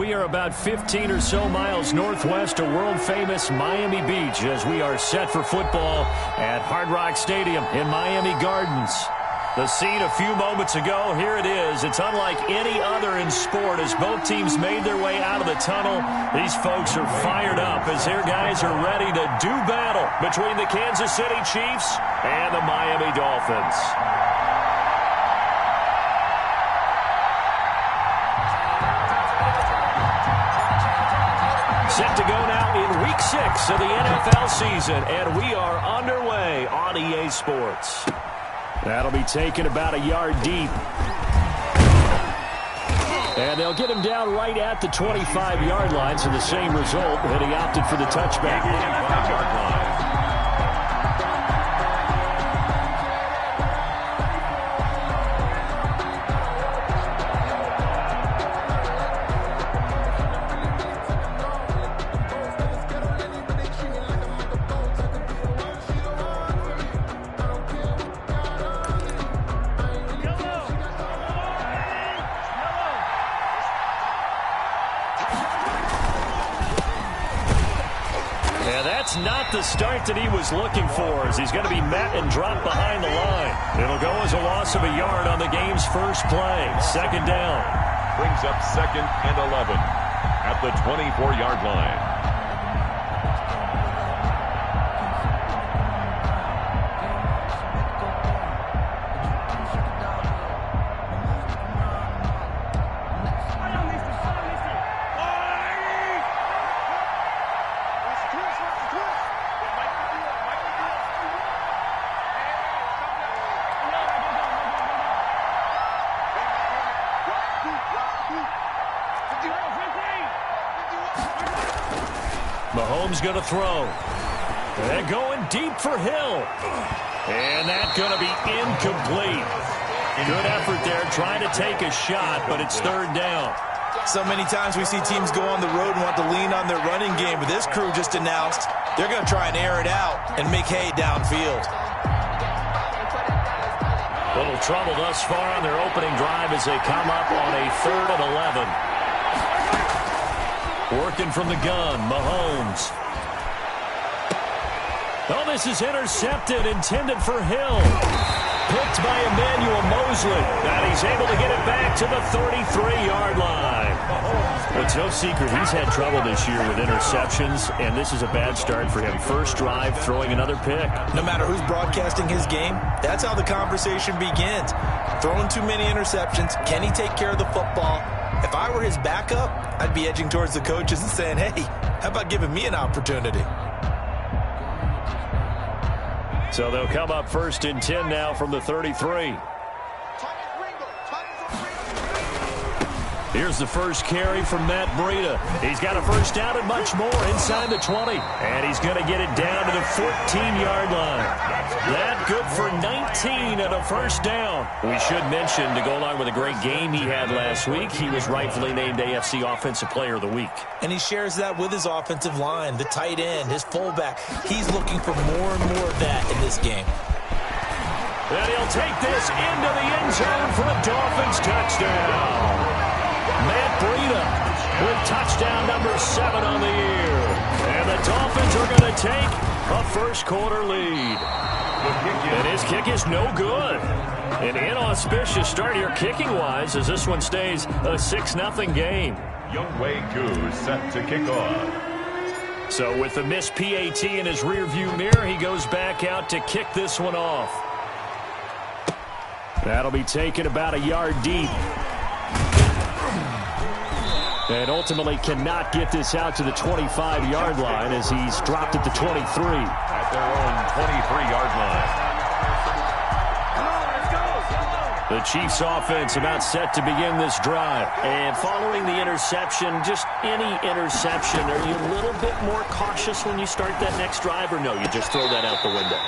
we are about 15 or so miles northwest of world-famous Miami Beach as we are set for football at Hard Rock Stadium in Miami Gardens. The scene a few moments ago, here it is. It's unlike any other in sport as both teams made their way out of the tunnel. These folks are fired up as their guys are ready to do battle between the Kansas City Chiefs and the Miami Dolphins. Set to go now in Week 6 of the NFL season, and we are underway on EA Sports. That'll be taken about a yard deep. And they'll get him down right at the 25-yard line, so the same result, and he opted for the touchback. Not the start that he was looking for, as he's going to be met and dropped behind the line. It'll go as a loss of a yard on the game's first play. Second down. Brings up 2nd and 11 at the 24-yard line. Mahomes going to throw. They're going deep for Hill. And that's going to be incomplete. Good effort there trying to take a shot, but it's third down. So many times we see teams go on the road and want to lean on their running game, but this crew just announced they're going to try and air it out and make hay downfield. Little trouble thus far on their opening drive as they come up on a 3rd and 11. Working from the gun, Mahomes. Oh, this is intercepted, intended for Hill. Picked by Emmanuel Mosley. And he's able to get it back to the 33-yard line. Well, it's no secret he's had trouble this year with interceptions, and this is a bad start for him. First drive, throwing another pick. No matter who's broadcasting his game, that's how the conversation begins. Throwing too many interceptions. Can he take care of the football? If I were his backup, I'd be edging towards the coaches and saying, hey, how about giving me an opportunity? So they'll come up 1st and 10 now from the 33. Here's the first carry from Matt Breida. He's got a first down and much more inside the 20. And he's going to get it down to the 14-yard line. That good for 19 and a first down. We should mention, to go along with a great game he had last week, he was rightfully named AFC Offensive Player of the Week. And he shares that with his offensive line, the tight end, his fullback. He's looking for more and more of that in this game. And he'll take this into the end zone for a Dolphins touchdown. Matt Breida with touchdown number 7 on the year. And the Dolphins are going to take a first-quarter lead. And his kick is no good. An inauspicious start here kicking-wise as this one stays a 6-0 game. Younghoe Koo set to kick off. So with the missed PAT in his rearview mirror, he goes back out to kick this one off. That'll be taken about a yard deep. And ultimately cannot get this out to the 25-yard line as he's dropped at the 23. At their own 23-yard line. The Chiefs offense about set to begin this drive. And following the interception, just any interception, are you a little bit more cautious when you start that next drive, or no, you just throw that out the window?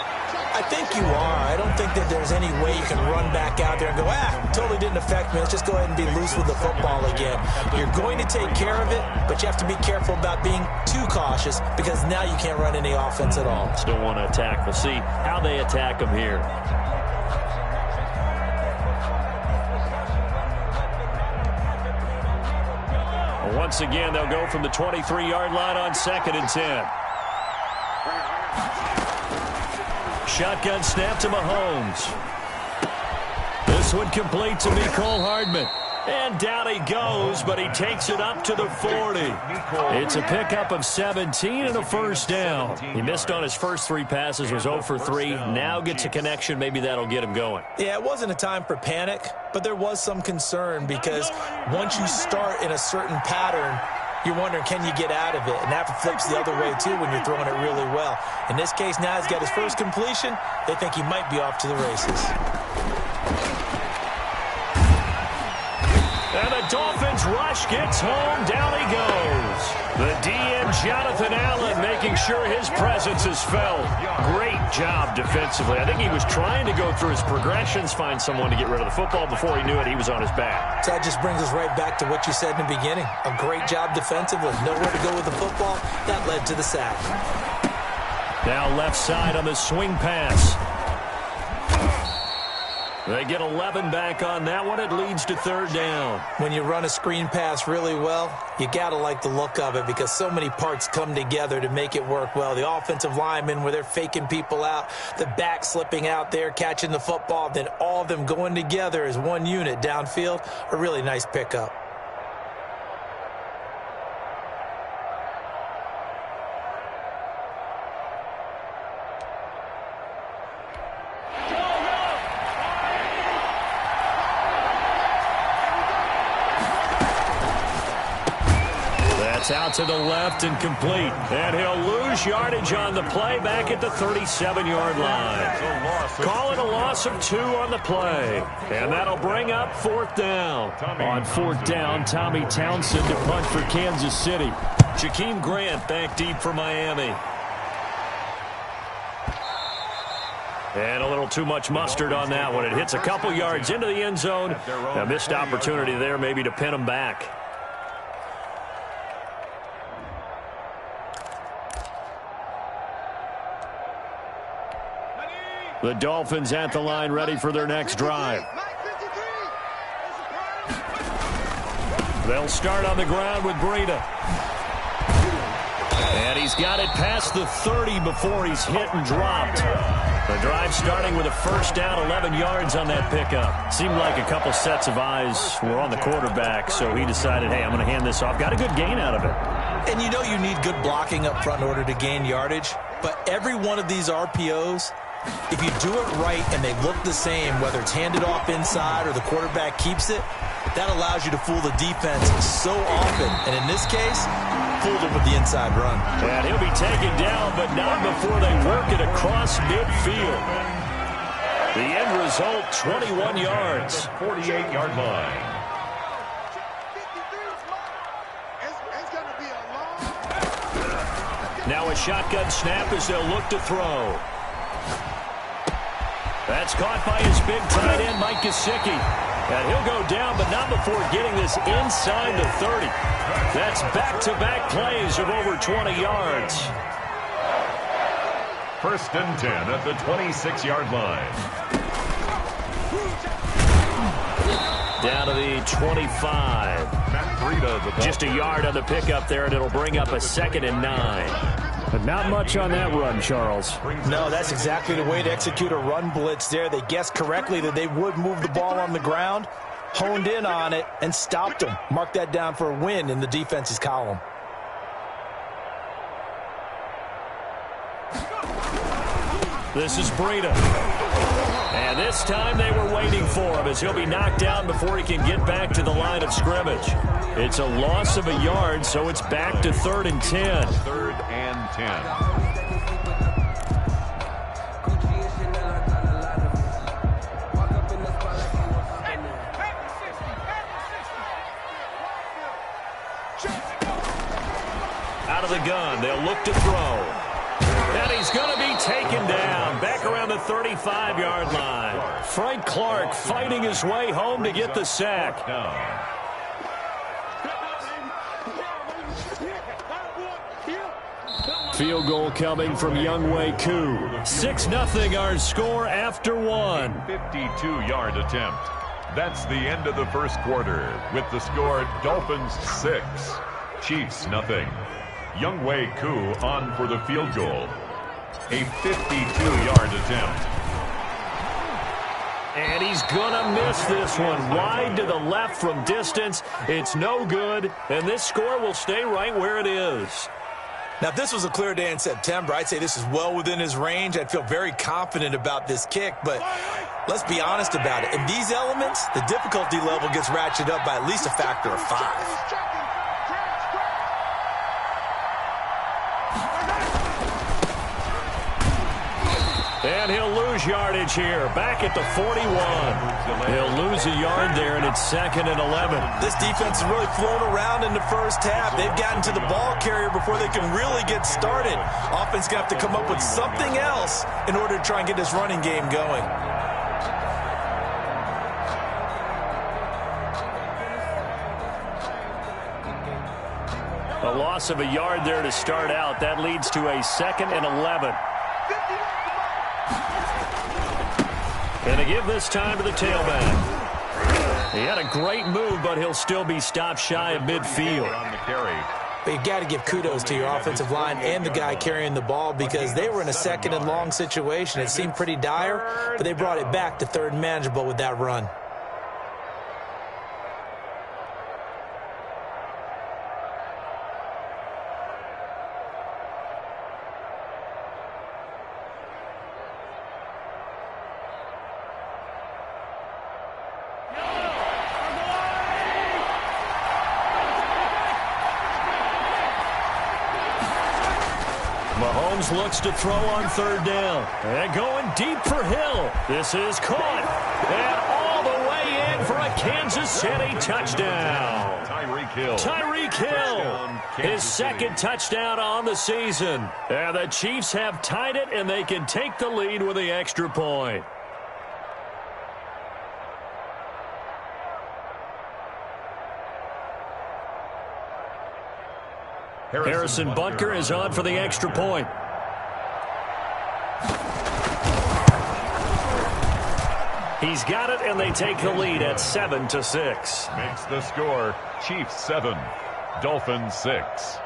I think you are. I don't think that there's any way you can run back out there and go, totally didn't affect me. Let's just go ahead and be loose with the football again. You're going to take care of it, but you have to be careful about being too cautious because now you can't run any offense at all. Still want to attack. We'll see how they attack them here. Once again, they'll go from the 23-yard line on 2nd and 10. Shotgun snap to Mahomes. This one complete to Mecole Hardman. And down he goes, but he takes it up to the 40. It's a pickup of 17 and a first down. He missed on his first 3 passes, was 0 for 3. Now gets a connection. Maybe that'll get him going. Yeah, it wasn't a time for panic, but there was some concern because once you start in a certain pattern, you're wondering, can you get out of it? And that flips the other way, too, when you're throwing it really well. In this case, now he's got his first completion. They think he might be off to the races. And the Dolphins rush, gets home, down he goes. The DM, Jonathan Allen, making sure his presence is felt. Great job defensively. I think he was trying to go through his progressions, find someone to get rid of the football. Before he knew it, he was on his back. So that just brings us right back to what you said in the beginning. A great job defensively. Nowhere to go with the football. That led to the sack. Now left side on the swing pass. They get 11 back on that one. It leads to 3rd down. When you run a screen pass really well, you got to like the look of it because so many parts come together to make it work well. The offensive linemen where they're faking people out, the back slipping out there, catching the football, then all of them going together as one unit downfield. A really nice pickup. Out to the left and complete. And he'll lose yardage on the play back at the 37-yard line. Call it a loss of 2 on the play. And that'll bring up 4th down. On 4th down, Tommy Townsend to punt for Kansas City. Jakeem Grant back deep for Miami. And a little too much mustard on that one. It hits a couple yards into the end zone. A missed opportunity there maybe to pin him back. The Dolphins at the line ready for their next drive. They'll start on the ground with Breida. And he's got it past the 30 before he's hit and dropped. The drive starting with a first down, 11 yards on that pickup. Seemed like a couple sets of eyes were on the quarterback, so he decided, hey, I'm going to hand this off. Got a good gain out of it. And you know you need good blocking up front in order to gain yardage, but every one of these RPOs, if you do it right and they look the same, whether it's handed off inside or the quarterback keeps it, that allows you to fool the defense so often. And in this case, fooled him with the inside run. And he'll be taken down, but not before they work it across midfield. The end result, 21 yards. 48-yard line. Now a shotgun snap as they'll look to throw. That's caught by his big tight end, Mike Gesicki. And he'll go down, but not before getting this inside the 30. That's back-to-back plays of over 20 yards. 1st and 10 at the 26-yard line. Down to the 25. Just a yard on the pickup there, and it'll bring up a 2nd and 9. But not much on that run, Charles. No, that's exactly the way to execute a run blitz there. They guessed correctly that they would move the ball on the ground, honed in on it, and stopped them. Mark that down for a win in the defense's column. This is Breida. And this time they were waiting for him as he'll be knocked down before he can get back to the line of scrimmage. It's a loss of a yard, so it's back to 3rd and 10. 3rd and 10. Out of the gun, they'll look to throw. And he's going to be taken down back around the 35-yard line. Frank Clark fighting his way home to get the sack. Field goal coming from Younghoe Koo. 6-0 our score after one. 52-yard attempt. That's the end of the first quarter with the score Dolphins 6, Chiefs, nothing. Younghoe Koo on for the field goal. A 52-yard attempt. And he's going to miss this one. Wide to the left from distance. It's no good, and this score will stay right where it is. Now, if this was a clear day in September, I'd say this is well within his range. I'd feel very confident about this kick, but let's be honest about it. In these elements, the difficulty level gets ratcheted up by at least a factor of 5. And he'll lose yardage here. Back at the 41. He'll lose a yard there, and it's 2nd and 11. This defense has really flown around in the first half. They've gotten to the ball carrier before they can really get started. Offense going to have to come up with something else in order to try and get this running game going. A loss of a yard there to start out. That leads to a 2nd and 11. And to give this time to the tailback. He had a great move, but he'll still be stopped shy of midfield. But you've got to give kudos to your offensive line and the guy carrying the ball because they were in a 2nd and long situation. It seemed pretty dire, but they brought it back to 3rd and manageable with that run. Mahomes looks to throw on 3rd down. And going deep for Hill. This is caught. And all the way in for a Kansas City touchdown. Tyreek Hill. His 2nd touchdown on the season. And the Chiefs have tied it, and they can take the lead with the extra point. Harrison Butker is on for the extra point. He's got it, and they take the lead at 7-6. Makes the score Chiefs 7, Dolphins 6.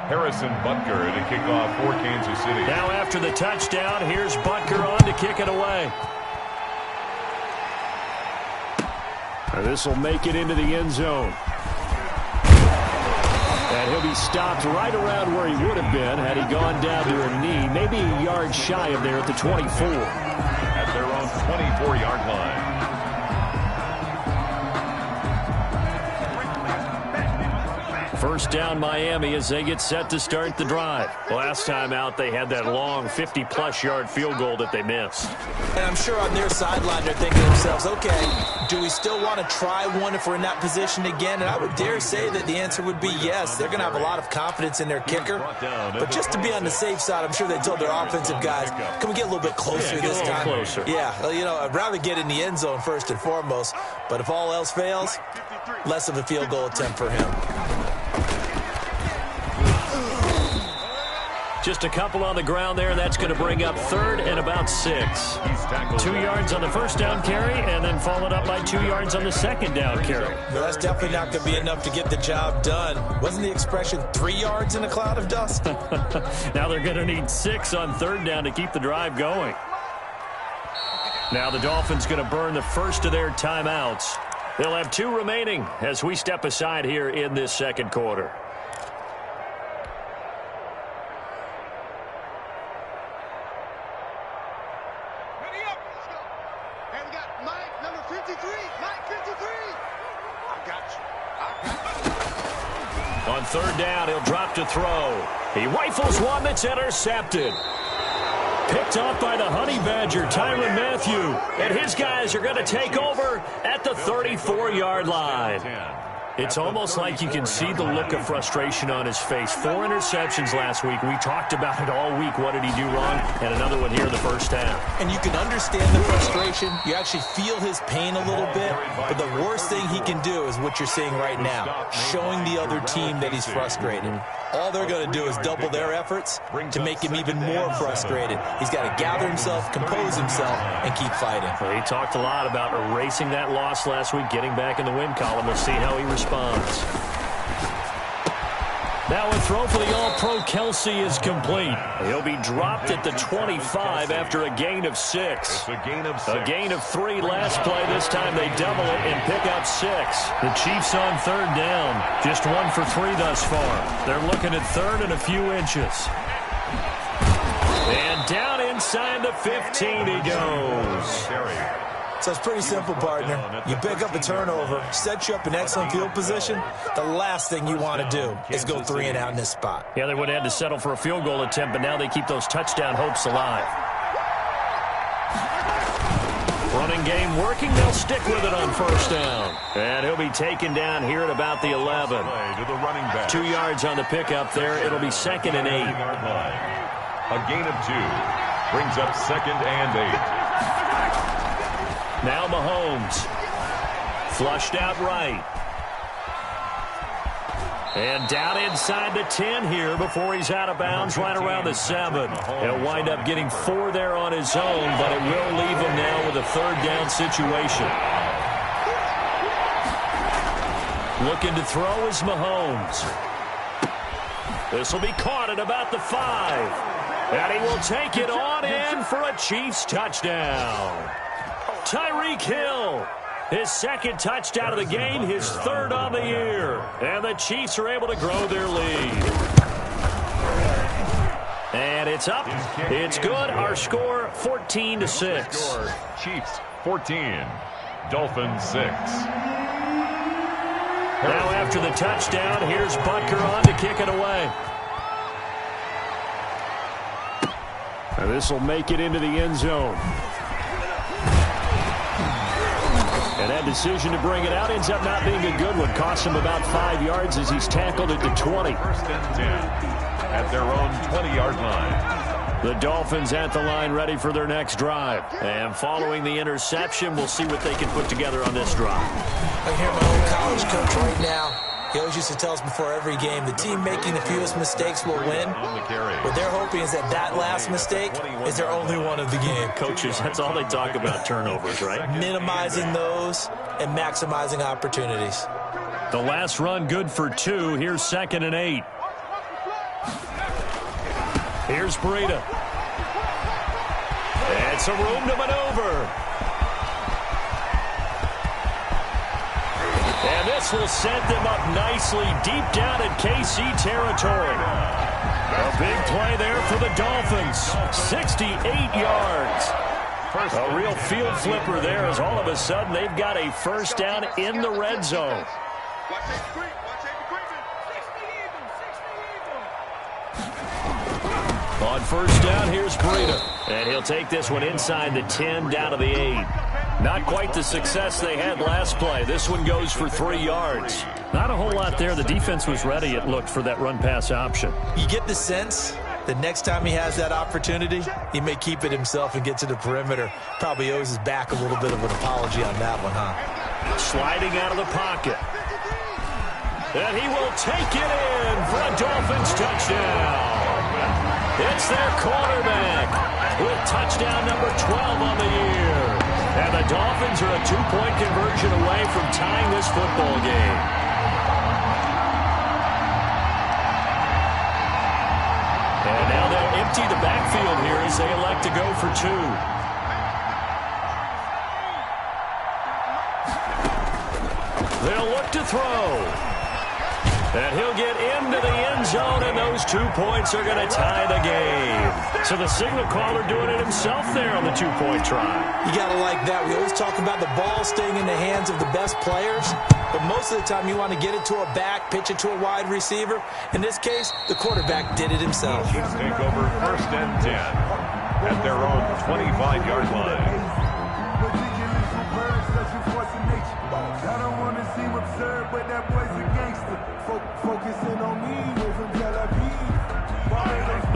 Harrison Butker to kick off for Kansas City. Now after the touchdown, here's Butker on to kick it away. This will make it into the end zone. And he'll be stopped right around where he would have been had he gone down to a knee, maybe a yard shy of there at the 24. At their own 24-yard line. First down Miami as they get set to start the drive. Last time out, they had that long 50-plus yard field goal that they missed. And I'm sure on their sideline they're thinking to themselves, okay, do we still want to try one if we're in that position again? And I would dare say that the answer would be yes. They're going to have a lot of confidence in their kicker. But just to be on the safe side, I'm sure they told their offensive guys, can we get a little bit closer this time? Closer. Yeah, well, you know, I'd rather get in the end zone first and foremost. But if all else fails, less of a field goal attempt for him. Just a couple on the ground there, and that's going to bring up 3rd and about 6. 2 yards on the first down carry, and then followed up by 2 yards on the second down carry. Well, that's definitely not going to be enough to get the job done. Wasn't the expression 3 yards in a cloud of dust? Now they're going to need 6 on 3rd down to keep the drive going. Now the Dolphins going to burn the first of their timeouts. They'll have 2 remaining as we step aside here in this second quarter. On 3rd down, he'll drop to throw. He rifles one that's intercepted. Picked off by the Honey Badger, Tyrann Mathieu. And his guys are going to take over at the 34-yard line. It's almost like you can see the look of frustration on his face. 4 interceptions last week. We talked about it all week. What did he do wrong? And another one here in the first half. And you can understand the frustration. You actually feel his pain a little bit. But the worst thing he can do is what you're seeing right now, showing the other team that he's frustrated. All they're going to do is double their efforts to make him even more frustrated. He's got to gather himself, compose himself, and keep fighting. Well, he talked a lot about erasing that loss last week, getting back in the win column. We'll see how he responds. Now a throw for the All-Pro Kelsey is complete. He'll be dropped at the 25 after a gain of 6. A gain of 3 last play. This time they double it and pick up 6. The Chiefs on third down. Just 1 for 3 thus far. They're looking at third and a few inches. And down inside the 15 he goes. So it's pretty simple, partner. You pick up a turnover, set you up in excellent field position. The last thing you want to do is go 3 and out in this spot. Yeah, they would have had to settle for a field goal attempt, but now they keep those touchdown hopes alive. Running game working. They'll stick with it on first down. And he'll be taken down here at about the 11. 2 yards on the pickup there. It'll be 2nd and 8. A gain of 2 brings up 2nd and 8. Now Mahomes. Flushed out right. And down inside the 10 here before he's out of bounds right around the 7. He'll wind up getting 4 there on his own, but it will leave him now with a third down situation. Looking to throw is Mahomes. This will be caught at about the 5. And he will take it on in for a Chiefs touchdown. Tyreek Hill, his 2nd touchdown of the game, his 3rd on the year. And the Chiefs are able to grow their lead. And it's up. It's good. Our score, 14-6. Chiefs 14, Dolphins 6. Now after the touchdown, here's Butker on to kick it away. And this will make it into the end zone. And that decision to bring it out ends up not being a good one. Costs him about 5 yards as he's tackled at the 20. 1st and 10 at their own 20-yard line. The Dolphins at the line ready for their next drive. And following the interception, we'll see what they can put together on this drive. I hear my old college coach right now. He always used to tell us before every game, the team making the fewest mistakes will win. What they're hoping is that last mistake is their only one of the game. Coaches, that's all they talk about, turnovers, right? Minimizing those and maximizing opportunities. The last run good for 2. Here's 2nd and 8. Here's Breida. And some room to maneuver. And this will set them up nicely deep down in KC territory. A big play there for the Dolphins. 68 yards. A real field flipper there as all of a sudden they've got a first down in the red zone. On first down, here's Breida. And he'll take this one inside the 10 down to the 8. Not quite the success they had last play. This one goes for 3 yards. Not a whole lot there. The defense was ready, it looked, for that run-pass option. You get the sense that next time he has that opportunity, he may keep it himself and get to the perimeter. Probably owes his back a little bit of an apology on that one, huh? Sliding out of the pocket. And he will take it in for a Dolphins touchdown. It's their quarterback with touchdown number 12 on the year. And the Dolphins are a 2-point conversion away from tying this football game. And now they'll empty the backfield here as they elect to go for 2. They'll look to throw. And he'll get into the end zone, and those 2 points are going to tie the game. So the signal caller doing it himself there on the 2-point try. You got to like that. We always talk about the ball staying in the hands of the best players, but most of the time you want to get it to a back, pitch it to a wide receiver. In this case, the quarterback did it himself. Chiefs take over 1st and 10 at their own 25-yard line.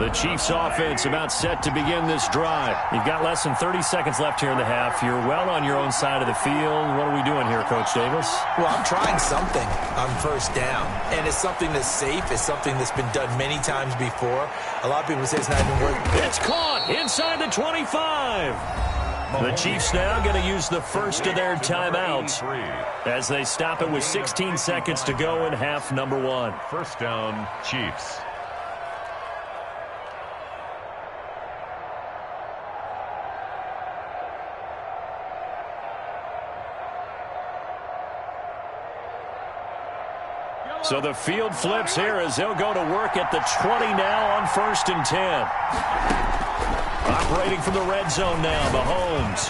The Chiefs offense about set to begin this drive. You've got less than 30 seconds left here in the half. You're well on your own side of the field. What are we doing here, Coach Davis? Well, I'm trying something on first down, and it's something that's safe. It's something that's been done many times before. A lot of people say it's not even worth it. It's caught inside the 25. The Chiefs now going to use the first of their timeouts as they stop it with 16 seconds to go in half number 1. First down, Chiefs. So the field flips here as they'll go to work at the 20 now on 1st and 10. Operating from the red zone now, Mahomes.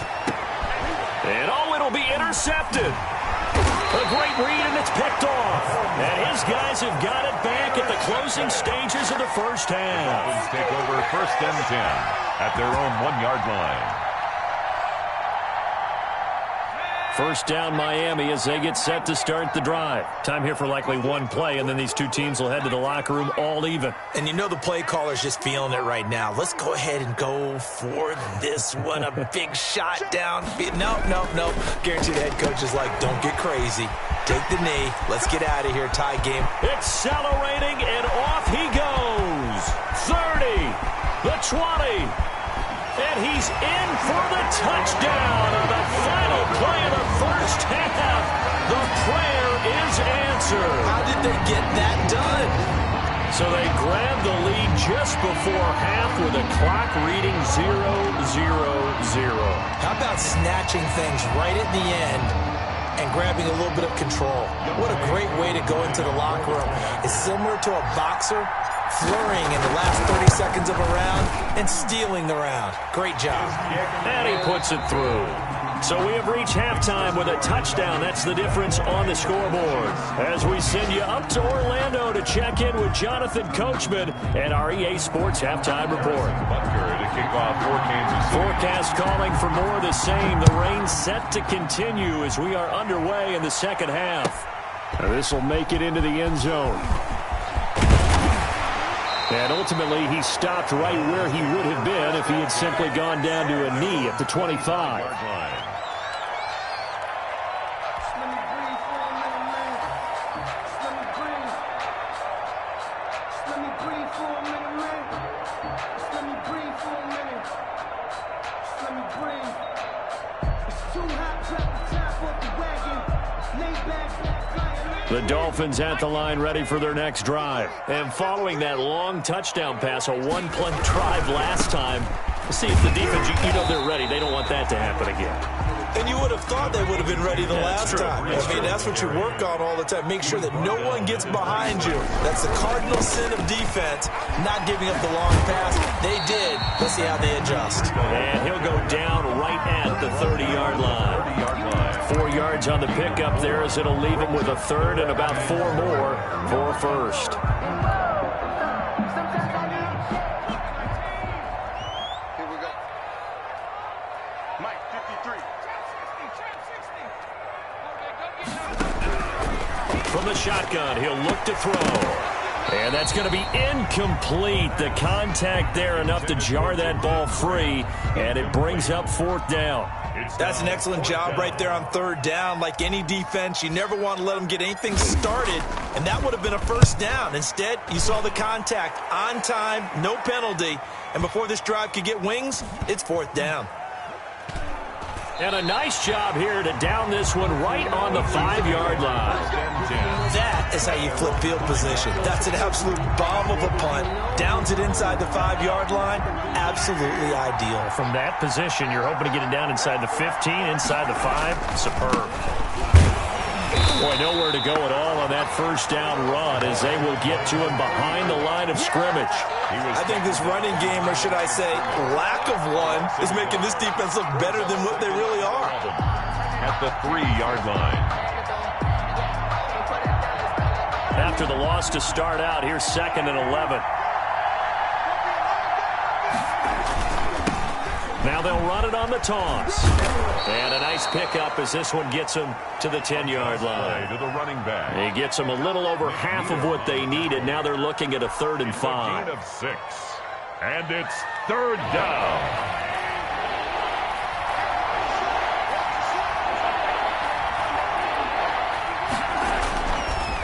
And it'll be intercepted. A great read, and it's picked off. And his guys have got it back at the closing stages of the first half. Dolphins take over 1st and 10 at their own 1-yard line. First down, Miami, as they get set to start the drive. Time here for likely one play, and then these two teams will head to the locker room all even. And you know the play caller's just feeling it right now. Let's go ahead and go for this one. A big shot down. No. Guarantee the head coach is like, don't get crazy. Take the knee. Let's get out of here. Tie game. Accelerating, and off he goes. 30, the 20. And he's in for the touchdown on the final play of the first half. The prayer is answered. How did they get that done? So they grabbed the lead just before half with a clock reading 0-0-0. How about snatching things right at the end and grabbing a little bit of control? What a great way to go into the locker room. It's similar to a boxer flurrying in the last 30 seconds of a round and stealing the round. Great job. And he puts it through. So we have reached halftime with a touchdown. That's the difference on the scoreboard. As we send you up to Orlando to check in with Jonathan Coachman and our EA Sports Halftime Report. Butker to kick off for Kansas City. Forecast calling for more of the same. The rain set to continue as we are underway in the second half. This will make it into the end zone. And ultimately, he stopped right where he would have been if he had simply gone down to a knee at the 25. The Dolphins at the line ready for their next drive. And following that long touchdown pass, a one-play drive last time, we'll see if the defense, you know they're ready. They don't want that to happen again. And you would have thought they would have been ready the last time. That's what you work on all the time. Make sure that no one gets behind you. That's the cardinal sin of defense, not giving up the long pass. They did. Let's see how they adjust. And he'll go down right at the 30-yard line. 4 yards on the pickup there as it'll leave him with a third and about 4 more for first. From the shotgun, he'll look to throw. And that's going to be incomplete. The contact there enough to jar that ball free, and it brings up 4th down. That's an excellent job right there on 3rd down. Like any defense, you never want to let them get anything started, and that would have been a first down. Instead, you saw the contact on time, no penalty, and before this drive could get wings, it's 4th down. And a nice job here to down this one right on the 5-yard line. That is how you flip field position. That's an absolute bomb of a punt. Downs it inside the 5-yard line. Absolutely ideal. From that position, you're hoping to get it down inside the 15, inside the 5. Superb. Boy, nowhere to go at all on that first down run as they will get to him behind the line of scrimmage. I think this running game, or should I say lack of one, is making this defense look better than what they really are. At the 3-yard line. After the loss to start out, here's 2nd and 11. Now they'll run it on the toss. And a nice pickup as this one gets them to the 10-yard line. To the running back. He gets them a little over half of what they needed. Now they're looking at a 3rd and 5. Gain of 6. And it's third down.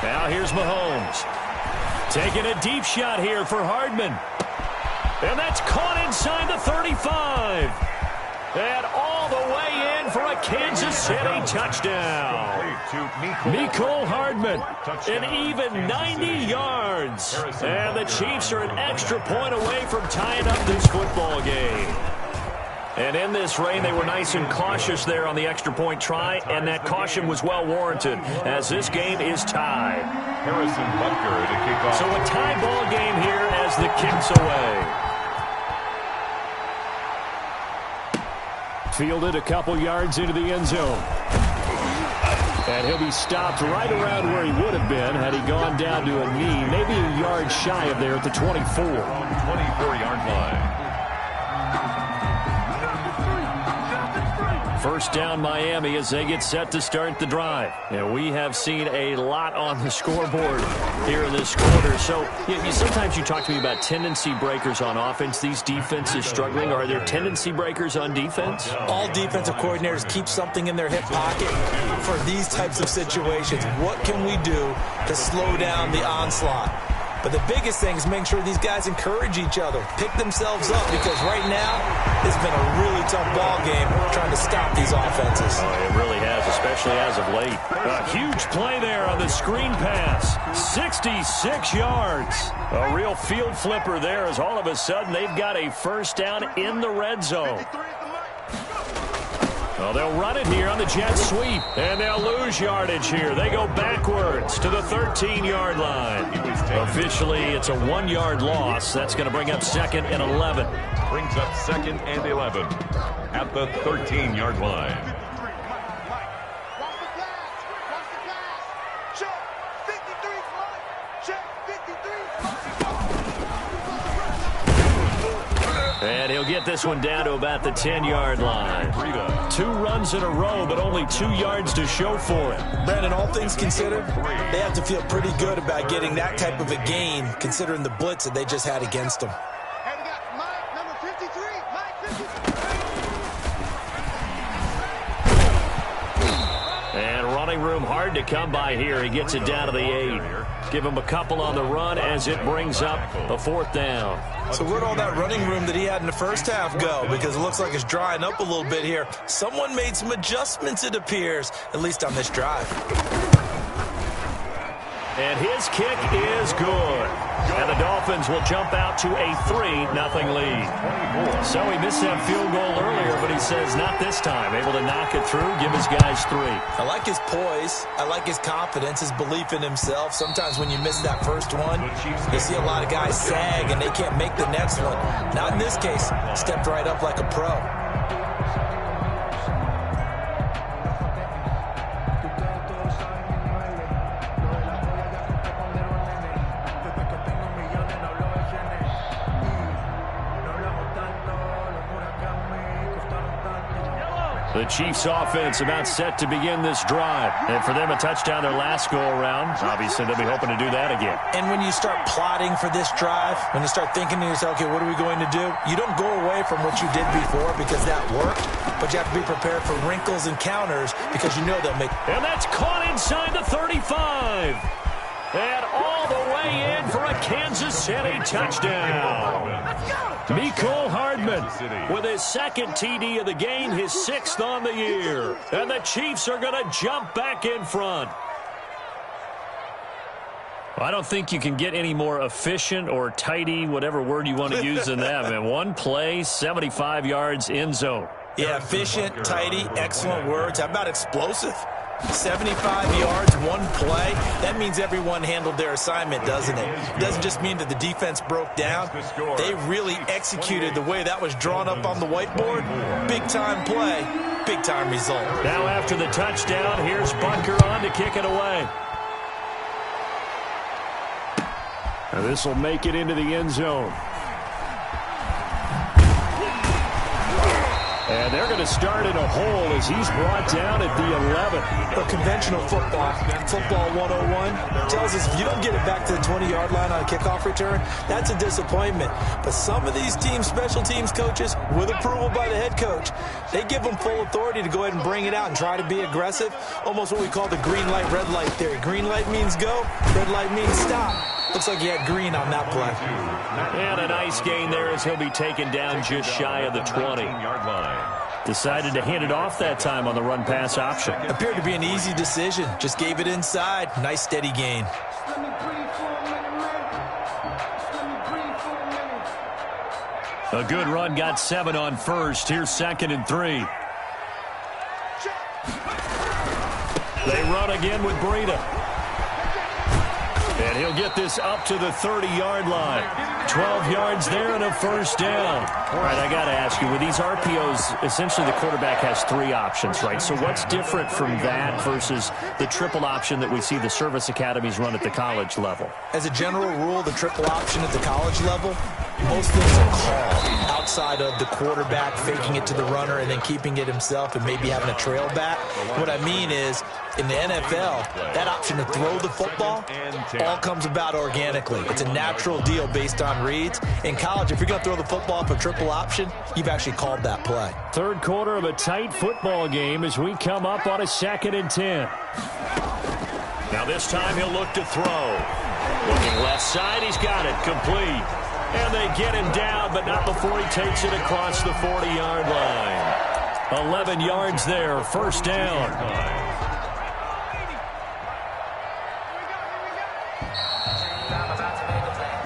Now here's Mahomes. Taking a deep shot here for Hardman. And that's caught inside the 35. And all the way in for a Kansas City touchdown. Mecole Hardman, an even 90 yards. And the Chiefs are an extra point away from tying up this football game. And in this rain, they were nice and cautious there on the extra point try, and that caution was well warranted as this game is tied. Harrison Butker to kick off. So a tie ball game here as the kick's away. Fielded a couple yards into the end zone. And he'll be stopped right around where he would have been had he gone down to a knee, maybe a yard shy of there at the 24. 24-yard line. First down Miami as they get set to start the drive. And we have seen a lot on the scoreboard here in this quarter. So sometimes you talk to me about tendency breakers on offense. These defenses struggling. Are there tendency breakers on defense? All defensive coordinators keep something in their hip pocket for these types of situations. What can we do to slow down the onslaught? But the biggest thing is making sure these guys encourage each other, pick themselves up, because right now it's been a really tough ball game trying to stop these offenses. Oh, it really has, especially as of late. A huge play there on the screen pass. 66 yards. A real field flipper there as all of a sudden they've got a first down in the red zone. Well, they'll run it here on the jet sweep, and they'll lose yardage here. They go backwards to the 13-yard line. Officially, it's a 1-yard loss. That's going to bring up second and 11. Brings up second and 11 at the 13-yard line. And he'll get this one down to about the 10-yard line. 2 runs in a row, but only 2 yards to show for it. Brandon, all things considered, they have to feel pretty good about getting that type of a gain, considering the blitz that they just had against them. Hey, we got Mike, number 53. Mike 53. And running room hard to come by here. He gets it down to the 8. Give him a couple on the run as it brings up a 4th down. So where'd all that running room that he had in the first half go? Because it looks like it's drying up a little bit here. Someone made some adjustments, it appears, at least on this drive. And his kick is good. And the Dolphins will jump out to a 3-0 lead. So he missed that field goal earlier, but he says not this time. Able to knock it through, give his guys 3. I like his poise. I like his confidence, his belief in himself. Sometimes when you miss that first one, you see a lot of guys sag and they can't make the next one. Not in this case. Stepped right up like a pro. The Chiefs offense about set to begin this drive. And for them, a touchdown their last go-around. Obviously, they'll be hoping to do that again. And when you start plotting for this drive, when you start thinking to yourself, okay, what are we going to do? You don't go away from what you did before because that worked, but you have to be prepared for wrinkles and counters because you know they'll make. And that's caught inside the 35. And all the way in for a Kansas City touchdown. Mecole Hardman with his second TD of the game, his 6th on the year. And the Chiefs are going to jump back in front. Well, I don't think you can get any more efficient or tidy, whatever word you want to use than that, man. One play, 75 yards in zone. Yeah, efficient, tidy, excellent words. How about explosive? 75 yards, one play. That means everyone handled their assignment, doesn't it? It doesn't just mean that the defense broke down. They really executed the way that was drawn up on the whiteboard. Big-time play, big-time result. Now after the touchdown, here's Butker on to kick it away. Now this will make it into the end zone. And they're going to start in a hole as he's brought down at the 11. For conventional football, Football 101 tells us if you don't get it back to the 20-yard line on a kickoff return, that's a disappointment. But some of these special teams coaches, with approval by the head coach, they give them full authority to go ahead and bring it out and try to be aggressive. Almost what we call the green light, red light theory. Green light means go, red light means stop. Looks like he had green on that play. And a nice gain there as he'll be taken down just shy of the 20-yard line. Decided to hand it off that time on the run-pass option. Appeared to be an easy decision. Just gave it inside. Nice, steady gain. A good run got 7 on first. Here's 2nd and 3. They run again with Breida. And he'll get this up to the 30-yard line. 12 yards there and a first down. All right, I got to ask you, with these RPOs, essentially the quarterback has 3 options, right? So what's different from that versus the triple option that we see the service academies run at the college level? As a general rule, the triple option at the college level, most things are called outside of the quarterback faking it to the runner and then keeping it himself and maybe having a trail back. What I mean is, in the NFL, that option to throw the football all comes about organically. It's a natural deal based on reads. In college, if you're going to throw the football up a triple option, you've actually called that play. Third quarter of a tight football game as we come up on a 2nd and 10. Now this time he'll look to throw. Looking left side, he's got it, complete. And they get him down, but not before he takes it across the 40-yard line. 11 yards there, first down.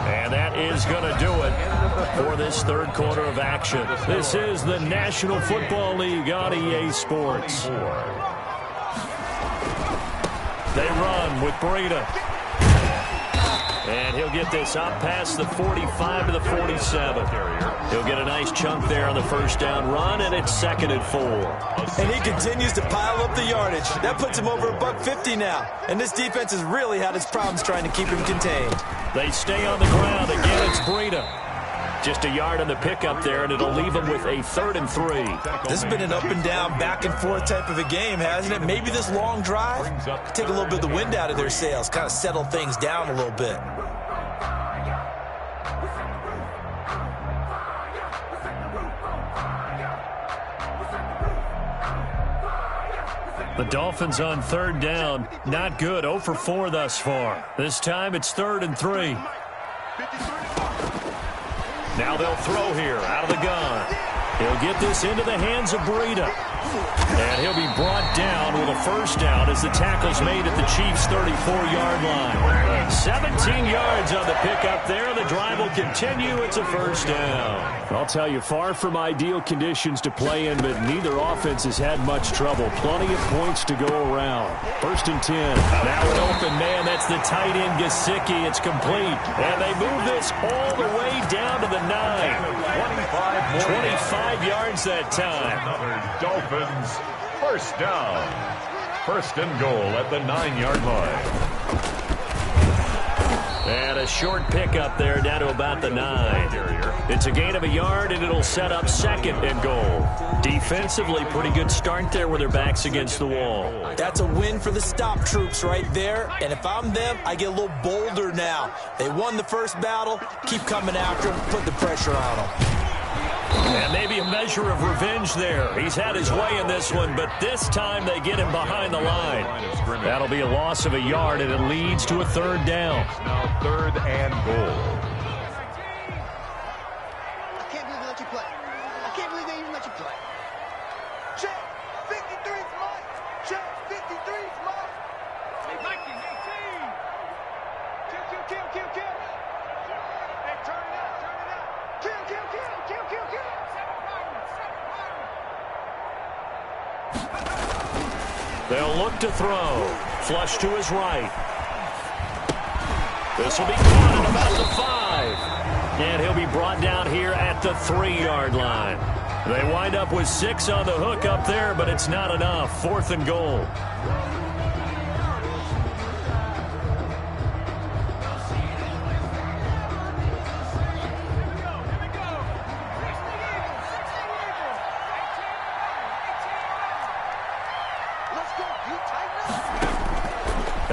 And that is going to do it for this third quarter of action. This is the National Football League on EA Sports. They run with Breida. And he'll get this up past the 45 to the 47. He'll get a nice chunk there on the first down run, and it's 2nd and 4. And he continues to pile up the yardage. That puts him over $150 now. And this defense has really had its problems trying to keep him contained. They stay on the ground. Again, it's Breida. Just a yard on the pickup there, and it'll leave them with a 3rd and 3. This has been an up-and-down, back-and-forth type of a game, hasn't it? Maybe this long drive could take a little bit of the wind out of their sails, kind of settle things down a little bit. The Dolphins on 3rd down. Not good. 0 for 4 thus far. This time it's 3rd and 3. Now they'll throw here out of the gun. He'll get this into the hands of Breida. And he'll be brought down with a first down as the tackle's made at the Chiefs' 34-yard line. 17 yards on the pickup there. The drive will continue. It's a first down. I'll tell you, far from ideal conditions to play in, but neither offense has had much trouble. Plenty of points to go around. 1st and 10. Now an open man. That's the tight end, Gesicki. It's complete. And they move this all the way down to the 9. 25 yards that time. Another Dolphins first down. 1st and goal at the 9-yard line. And a short pickup there down to about the 9. It's a gain of a yard, and it'll set up 2nd and goal. Defensively, pretty good start there with their backs against the wall. That's a win for the stop troops right there. And if I'm them, I get a little bolder now. They won the first battle. Keep coming after them. Put the pressure on them. And maybe a measure of revenge there. He's had his way in this one, but this time they get him behind the line. That'll be a loss of a yard, and it leads to a 3rd down. Now 3rd and goal. I can't believe they let you play. I can't believe they even let you play. Check. 53 is mine. Check. 53 is mine. Hey, Mikey, 18. Kill. Hey, turn it out. Kill. They'll look to throw. Flush to his right. This will be caught at about the 5. And he'll be brought down here at the 3-yard line. They wind up with 6 on the hook up there, but it's not enough. 4th and goal.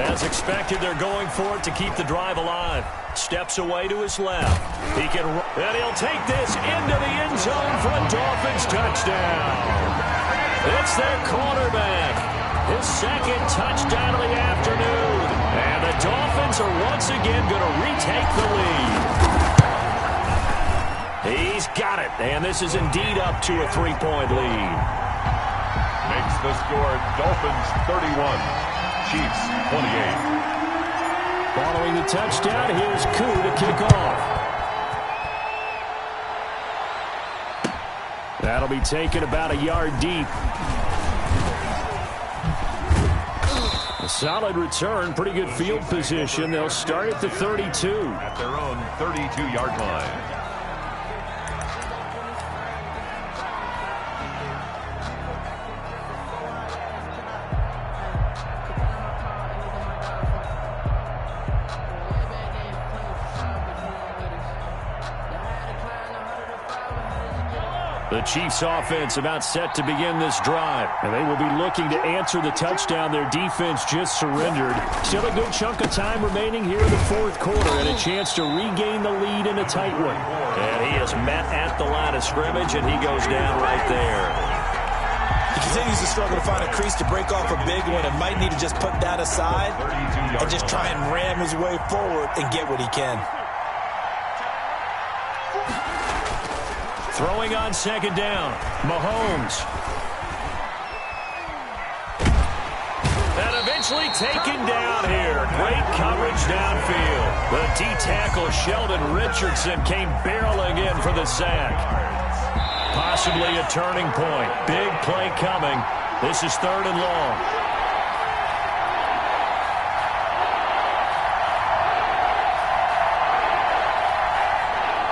As expected, they're going for it to keep the drive alive. Steps away to his left. And he'll take this into the end zone for a Dolphins touchdown. It's their quarterback. His second touchdown of the afternoon. And the Dolphins are once again going to retake the lead. He's got it. And this is indeed up to a 3-point lead. Makes the score Dolphins 31. Chiefs 28. Following the touchdown, here's Koo to kick off. That'll be taken about a yard deep. A solid return, pretty good field position. They'll start at the 32. At their own 32-yard line. The Chiefs offense about set to begin this drive, and they will be looking to answer the touchdown their defense just surrendered. Still a good chunk of time remaining here in the fourth quarter and a chance to regain the lead in a tight one. And he is met at the line of scrimmage, and he goes down right there. He continues to struggle to find a crease to break off a big one and might need to just put that aside and just try and ram his way forward and get what he can. Throwing on second down, Mahomes. And eventually taken down here. Great coverage downfield. The D-tackle Sheldon Richardson came barreling in for the sack. Possibly a turning point. Big play coming. This is 3rd and long.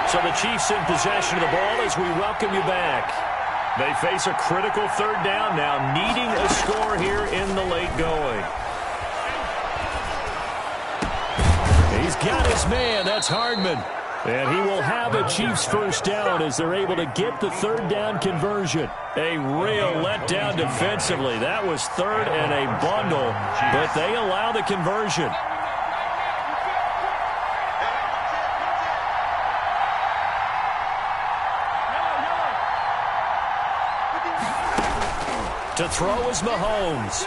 So the Chiefs in possession of the ball as we welcome you back. They face a critical 3rd down now, needing a score here in the late going. He's got his man. That's Hardman. And he will have a Chiefs first down as they're able to get the 3rd down conversion. A real letdown defensively. That was 3rd and a bundle, but they allow the conversion. To throw is Mahomes.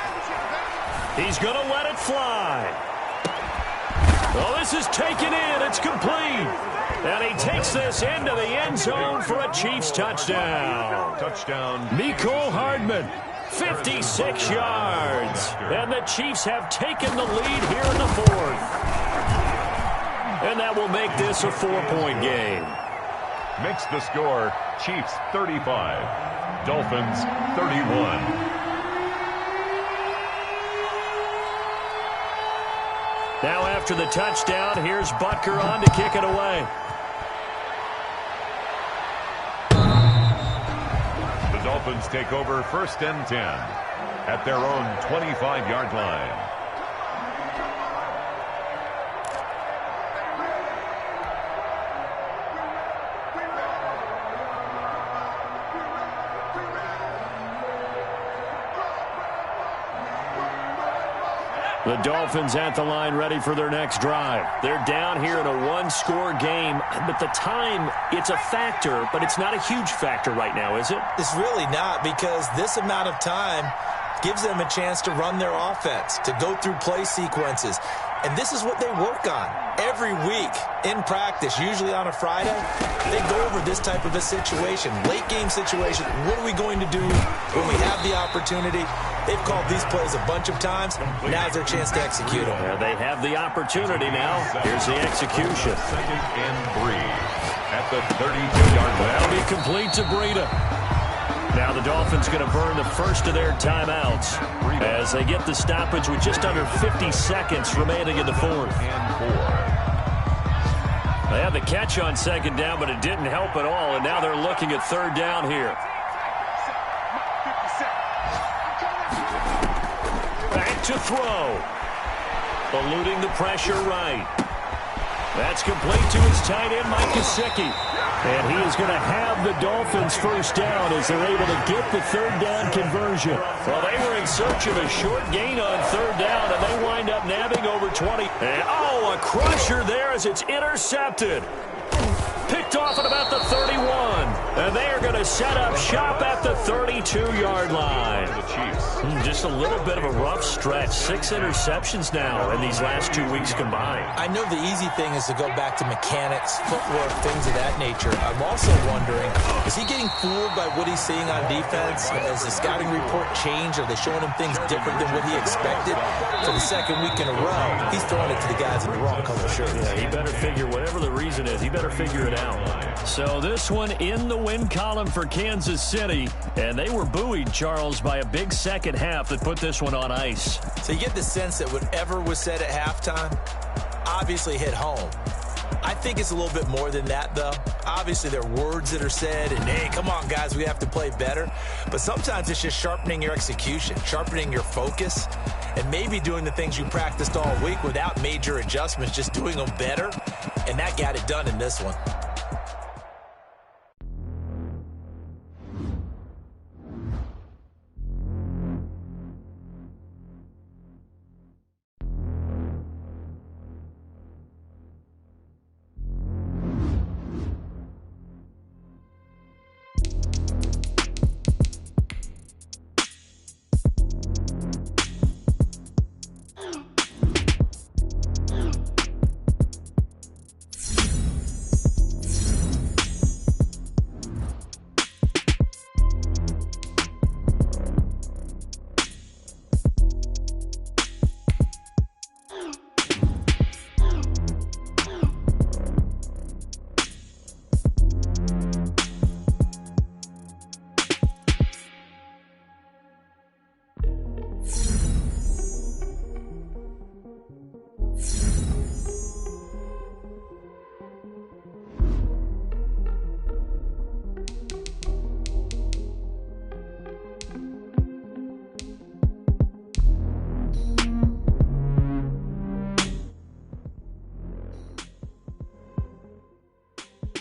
He's going to let it fly. Oh, this is taken in. It's complete. And he takes this into the end zone for a Chiefs touchdown. Touchdown. Mecole Hardman, 56 yards. And the Chiefs have taken the lead here in the 4th. And that will make this a 4-point game. Makes the score Chiefs 35. Dolphins 31. Now after the touchdown, here's Butker on to kick it away. The Dolphins take over 1st and 10 at their own 25-yard line. The Dolphins at the line ready for their next drive. They're down here in a 1-score game, but the time, it's a factor, but it's not a huge factor right now, is it? It's really not, because this amount of time gives them a chance to run their offense, to go through play sequences. And this is what they work on every week in practice, usually on a Friday. They go over this type of a situation, late game situation. What are we going to do when we have the opportunity? They've called these plays a bunch of times. Now's their chance to execute them. Yeah, they have the opportunity now. Here's the execution. 2nd and 3 at the 32-yard line. That'll be complete to Breida. Now the Dolphins going to burn the first of their timeouts as they get the stoppage with just under 50 seconds remaining in the 4th. They had the catch on 2nd down, but it didn't help at all, and now they're looking at 3rd down here. Back to throw. Eluding the pressure right. That's complete to his tight end, Mike Gesicki. And he is going to have the Dolphins first down as they're able to get the third down conversion. Well, they were in search of a short gain on third down, and they wind up nabbing over 20. And, a crusher there as it's intercepted. Picked off at about the 31. And they are going to set up shop at the 32-yard line. Just a little bit of a rough stretch. 6 interceptions now in these last 2 weeks combined. I know the easy thing is to go back to mechanics, footwork, things of that nature. I'm also wondering, is he getting fooled by what he's seeing on defense? Has the scouting report changed? Are they showing him things different than what he expected? For the second week in a row, he's throwing it to the guys in the wrong color shirts. Yeah, he better figure, whatever the reason is, he better figure it out. So this one in the win column for Kansas City, and they were buoyed, Charles, by a big second half that put this one on ice. So you get the sense that whatever was said at halftime obviously hit home. I think it's a little bit more than that, though. Obviously, there are words that are said, and, hey, come on, guys, we have to play better. But sometimes it's just sharpening your execution, sharpening your focus, and maybe doing the things you practiced all week without major adjustments, just doing them better. And that got it done in this one.